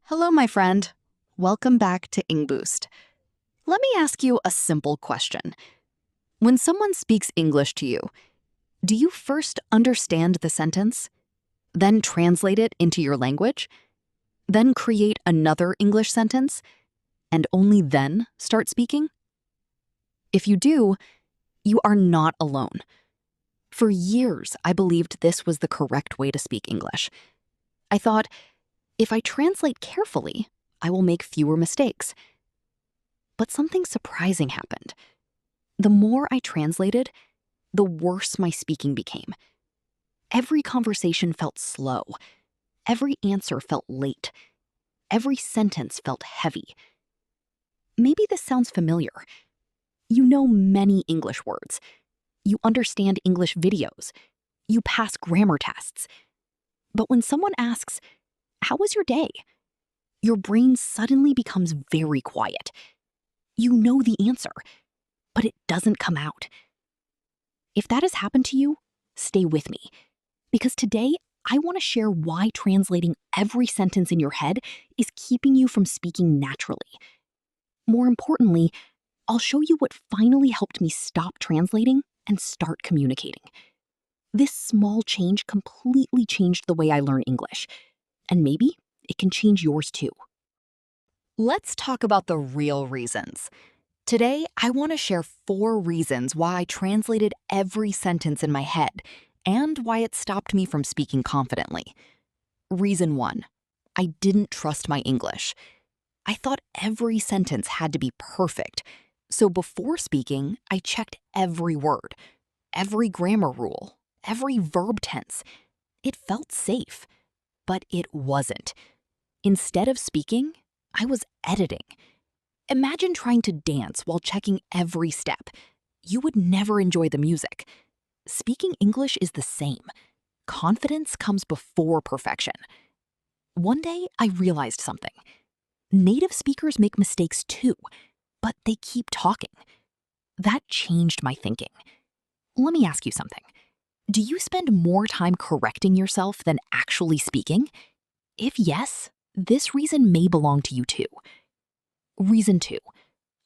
Hello, my friend. Welcome back to IngBoost. Let me ask you a simple question. When someone speaks English to you, do you first understand the sentence, then translate it into your language, then create another English sentence, and only then start speaking? If you do, you are not alone. For years, I believed this was the correct way to speak English. I thought, if I translate carefully, I will make fewer mistakes. But something surprising happened. The more I translated, the worse my speaking became. Every conversation felt slow. Every answer felt late. Every sentence felt heavy. Maybe this sounds familiar. You know many English words. You understand English videos. You pass grammar tests. But when someone asks, "How was your day?" your brain suddenly becomes very quiet. You know the answer, but it doesn't come out. If that has happened to you, stay with me, because today I want to share why translating every sentence in your head is keeping you from speaking naturally. More importantly, I'll show you what finally helped me stop translating and start communicating. This small change completely changed the way I learn English, and maybe it can change yours too. Let's talk about the real reasons. Today, I want to share 4 reasons why I translated every sentence in my head and why it stopped me from speaking confidently. Reason 1. I didn't trust my English. I thought every sentence had to be perfect. So before speaking, I checked every word, every grammar rule, every verb tense. It felt safe, but it wasn't. Instead of speaking, I was editing. Imagine trying to dance while checking every step. You would never enjoy the music. Speaking English is the same. Confidence comes before perfection. One day, I realized something. Native speakers make mistakes too, but they keep talking. That changed my thinking. Let me ask you something. Do you spend more time correcting yourself than actually speaking? If yes, this reason may belong to you too. Reason 2.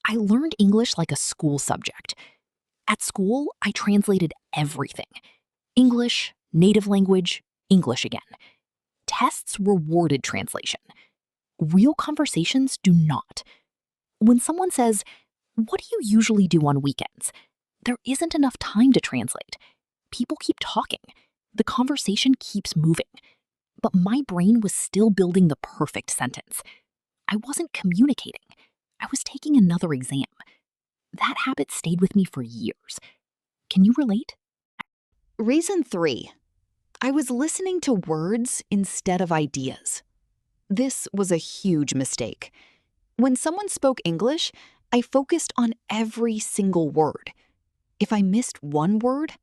I learned English like a school subject. At school, I translated everything. English, native language, English again. Tests rewarded translation. Real conversations do not. When someone says, "What do you usually do on weekends?" there isn't enough time to translate. People keep talking. The conversation keeps moving. But my brain was still building the perfect sentence. I wasn't communicating. I was taking another exam. That habit stayed with me for years. Can you relate? Reason 3. I was listening to words instead of ideas. This was a huge mistake. When someone spoke English, I focused on every single word. If I missed one word,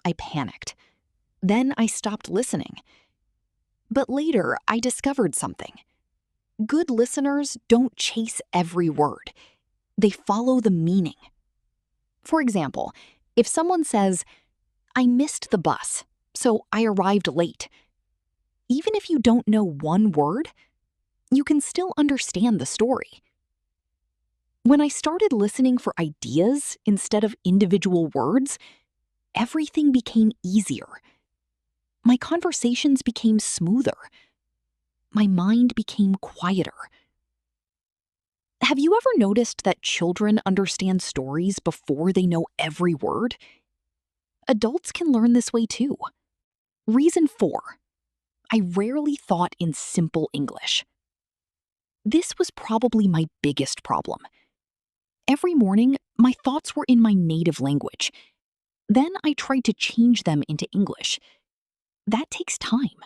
I panicked. Then I stopped listening. But later, I discovered something. Good listeners don't chase every word. They follow the meaning. For example, if someone says, "I missed the bus, so I arrived late," even if you don't know one word, you can still understand the story. When I started listening for ideas instead of individual words, everything became easier. My conversations became smoother. My mind became quieter. Have you ever noticed that children understand stories before they know every word? Adults can learn this way too. Reason 4. I rarely thought in simple English. This was probably my biggest problem. Every morning, my thoughts were in my native language. Then I tried to change them into English. That takes time.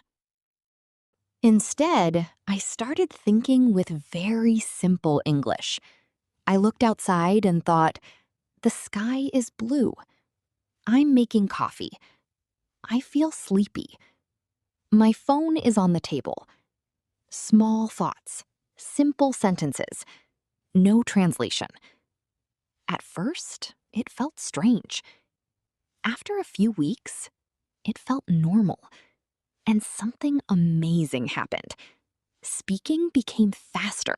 Instead, I started thinking with very simple English. I looked outside and thought, "The sky is blue. I'm making coffee. I feel sleepy. My phone is on the table." Small thoughts, simple sentences, no translation. At first, it felt strange. After a few weeks, it felt normal. And something amazing happened. Speaking became faster,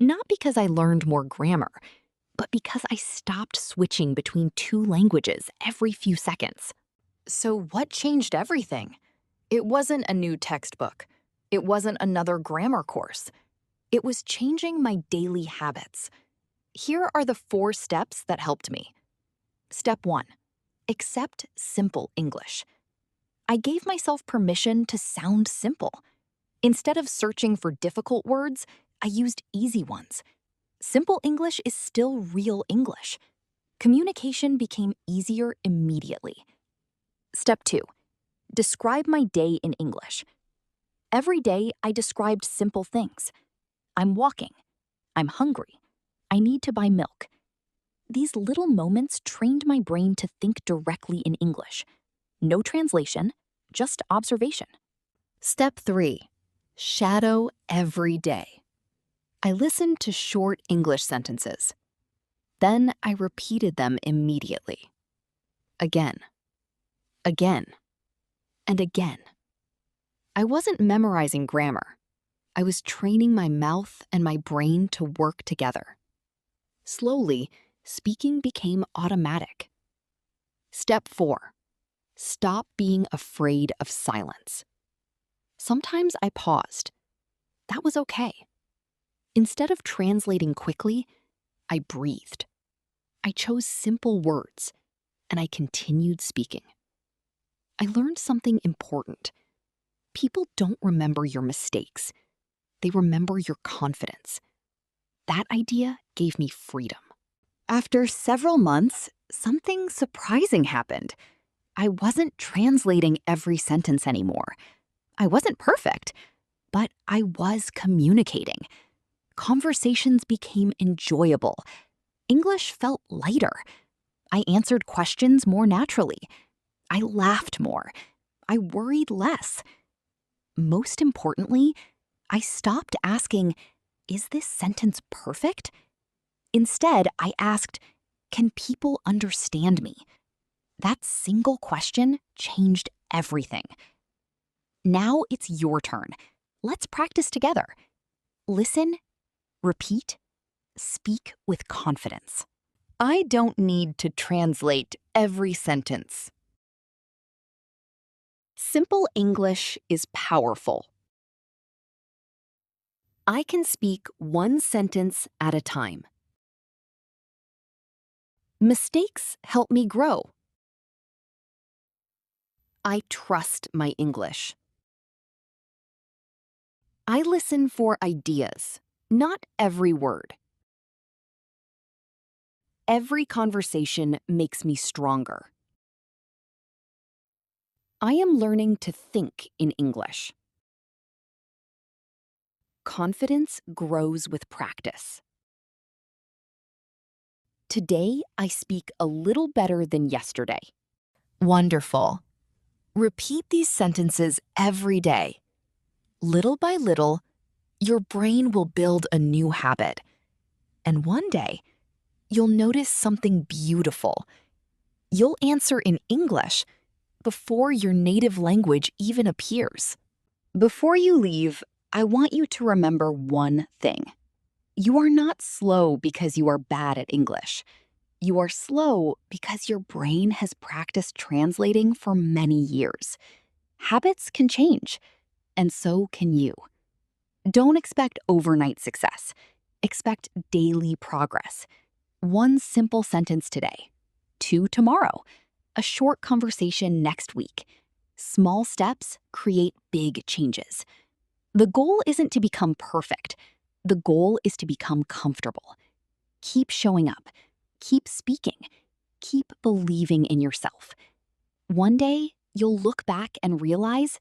not because I learned more grammar, but because I stopped switching between two languages every few seconds. So what changed everything? It wasn't a new textbook. It wasn't another grammar course. It was changing my daily habits. Here are the 4 steps that helped me. Step 1. Accept simple English. I gave myself permission to sound simple. Instead of searching for difficult words, I used easy ones. Simple English is still real English. Communication became easier immediately. Step 2. Describe my day in English. Every day, I described simple things. I'm walking. I'm hungry. I need to buy milk. These little moments trained my brain to think directly in English. No translation, just observation. Step 3. Shadow every day. I listened to short English sentences. Then I repeated them immediately. Again, again, and again. I wasn't memorizing grammar. I was training my mouth and my brain to work together. Slowly, speaking became automatic. Step 4. Stop being afraid of silence. Sometimes I paused. That was okay. Instead of translating quickly, I breathed. I chose simple words, and I continued speaking. I learned something important. People don't remember your mistakes. They remember your confidence. That idea gave me freedom. After several months, something surprising happened. I wasn't translating every sentence anymore. I wasn't perfect, but I was communicating. Conversations became enjoyable. English felt lighter. I answered questions more naturally. I laughed more. I worried less. Most importantly, I stopped asking, "Is this sentence perfect?" Instead, I asked, "Can people understand me?" That single question changed everything. Now it's your turn. Let's practice together. Listen, repeat, speak with confidence. I don't need to translate every sentence. Simple English is powerful. I can speak one sentence at a time. Mistakes help me grow. I trust my English. I listen for ideas, not every word. Every conversation makes me stronger. I am learning to think in English. Confidence grows with practice. Today, I speak a little better than yesterday. Wonderful. Repeat these sentences every day. Little by little, your brain will build a new habit. And one day, you'll notice something beautiful. You'll answer in English before your native language even appears. Before you leave, I want you to remember one thing. You are not slow because you are bad at English. You are slow because your brain has practiced translating for many years. Habits can change, and so can you. Don't expect overnight success. Expect daily progress. One simple sentence today, 2 tomorrow, a short conversation next week. Small steps create big changes. The goal isn't to become perfect. The goal is to become comfortable. Keep showing up. Keep speaking. Keep believing in yourself. One day, you'll look back and realize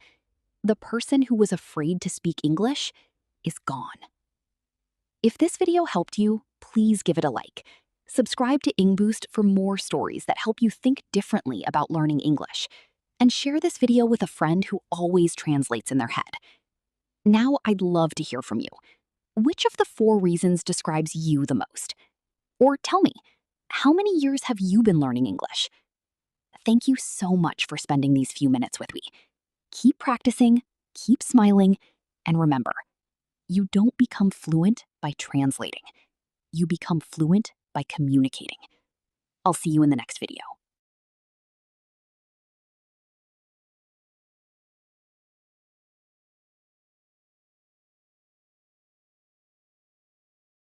the person who was afraid to speak English is gone. If this video helped you, please give it a like. Subscribe to IngBoost for more stories that help you think differently about learning English. And share this video with a friend who always translates in their head. Now I'd love to hear from you. Which of the 4 reasons describes you the most? Or tell me, how many years have you been learning English? Thank you so much for spending these few minutes with me. Keep practicing, keep smiling, and remember, You don't become fluent by translating. You become fluent by communicating. I'll see you in the next video.